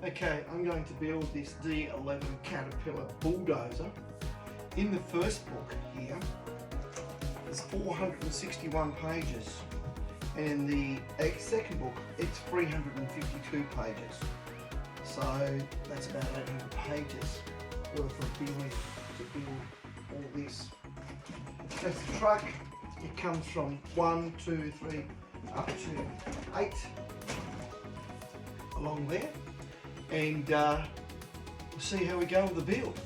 Okay, I'm going to build this D11 Caterpillar Bulldozer. In the first book here, there's 461 pages, and in the second book, it's 352 pages. So that's about 800 pages worth of building to build all this. That's the truck. It comes from 1, 2, 3, up to 8 along there. And we'll see how we go with the build.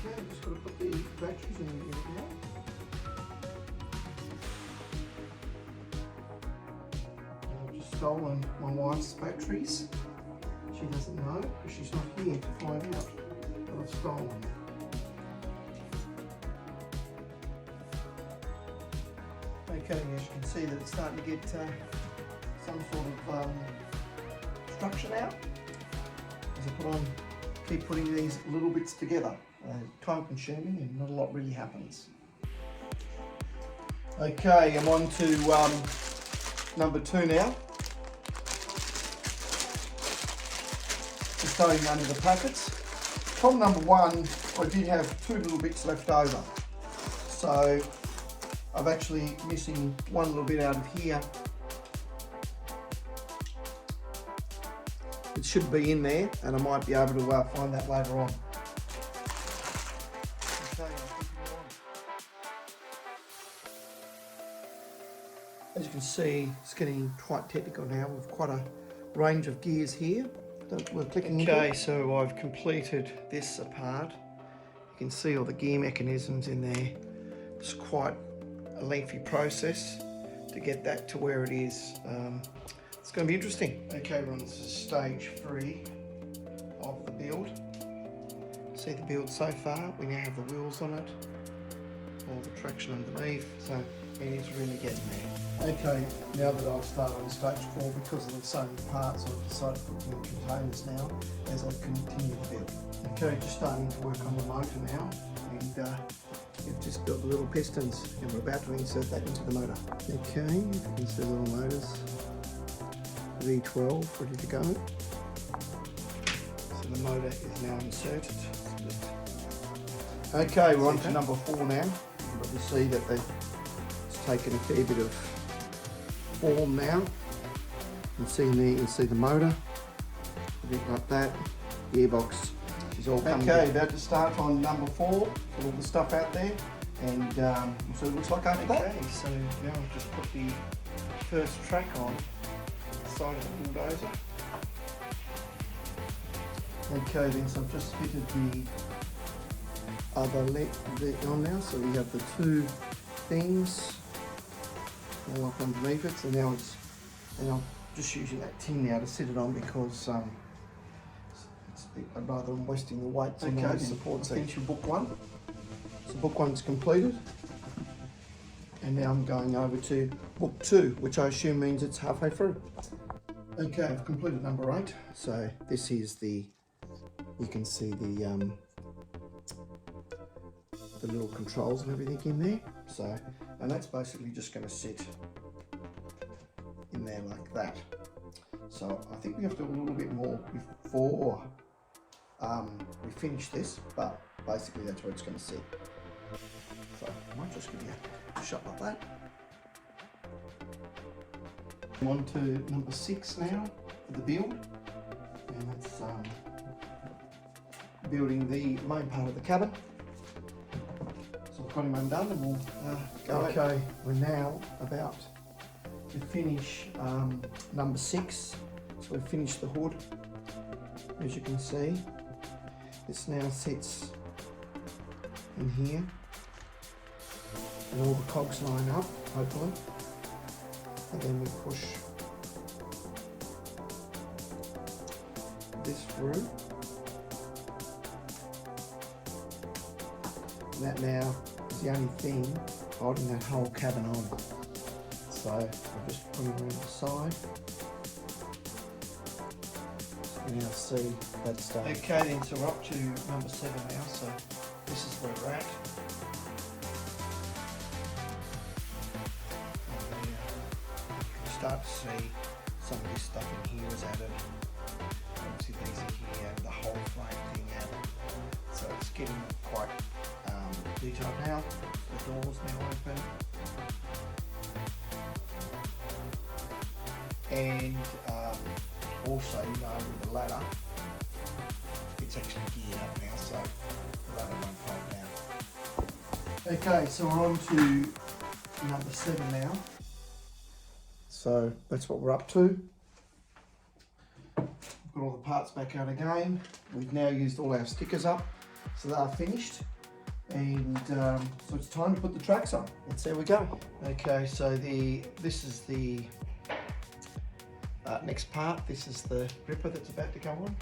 Okay, I'm just going to put the batteries in the unit now. I've just stolen my wife's batteries. She doesn't know because she's not here to find out that I've stolen them. Okay, as you can see that it's starting to get some sort of structure now. As I keep putting these little bits together. Time consuming and not a lot really happens. Okay, I'm on to number 2 now. Just starting under the packets. From number 1, I did have 2 little bits left over. So I'm actually missing one little bit out of here. It should be in there, and I might be able to find that later on. As you can see, it's getting quite technical now with quite a range of gears here that we're clicking into. Okay, so I've completed this apart. You can see all the gear mechanisms in there. It's quite a lengthy process to get that to where it is. It's going to be interesting. Okay, we're on stage 3 of the build. See the build so far. We now have the wheels on it, all the traction underneath, so it is really getting there. Okay, now that I've started on stage 4, because of the so many parts, I've decided to put them in containers now as I continue the build. Okay, just starting to work on the motor now, and you've just got the little pistons, and we're about to insert that into the motor. Okay, you can see the little motors, V12 ready to go. So the motor is now inserted. Okay, we're on to number 4 now. But you see that it's taken a fair bit of form now. You can see in there, you can see the motor, a bit like that. Gearbox is all coming. Okay, about to start on number 4. Put all the stuff out there, and so it looks like after that. Okay, so now I've just put the first track on the side of the bulldozer. Okay, then so I've just fitted the other leg on now, so we have the 2 things all up underneath it. So now I'm just using that tin now to sit it on because I'd rather than wasting the weights on the supports. Finish your book 1. So book 1's completed, and now I'm going over to book 2, which I assume means it's halfway through. Okay, I've completed number 8. So this is you can see the little controls and everything in there. So, and that's basically just going to sit in there like that. So I think we have to do a little bit more before we finish this, but basically that's where it's going to sit. So I might just give you a shot like that. I'm on to number 6 now for the build, and that's building the main part of the cabin. So I've got him undone, and we'll go. Okay, we're now about to finish number 6. So we've finished the hood. As you can see, this now sits in here, and all the cogs line up, hopefully. And then we push this through. that now is the only thing holding that whole cabin on. So I'll just put it around the side. You now see that stuff. Okay then, so we're up to number 7 now, so this is where we're at. And you can start to see some of this stuff in here is added. Obviously these are here, the whole frame thing added. So it's getting quite detailed now. The doors now open. And also, you know, with the ladder, it's actually geared up now, so the ladder won't fall down. Okay, so we're on to number 7 now. So that's what we're up to. Got all the parts back out again. We've now used all our stickers up, so they're finished. And so it's time to put the tracks on. Let's see how we go. Okay, so this is the next part. This is the gripper that's about to go on.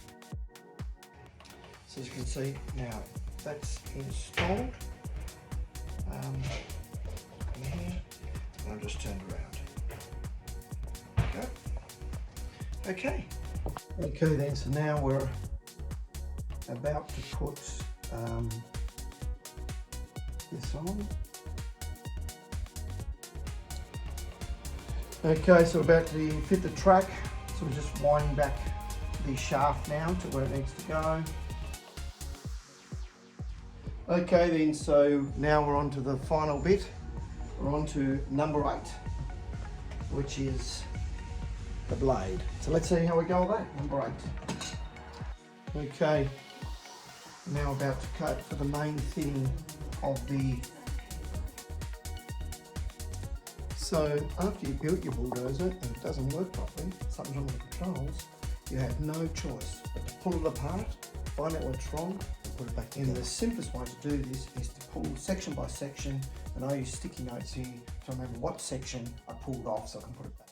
So as you can see now, that's installed. In here, and I'll just turn it around. There we go. Okay. Okay then, so now we're about to put this on. Okay, so we're about to fit the track, so we're just winding back the shaft now to where it needs to go. Okay then, so now we're on to the final bit. We're on to number 8, which is the blade. So let's see how we go with that, number 8. Okay, now about to cut for the main thing of the... So after you built your bulldozer and it doesn't work properly, something's wrong with the controls, you have no choice but to pull it apart, find out what's wrong, and put it back in. And the simplest way to do this is to pull section by section, and I use sticky notes here to remember what section I pulled off so I can put it back.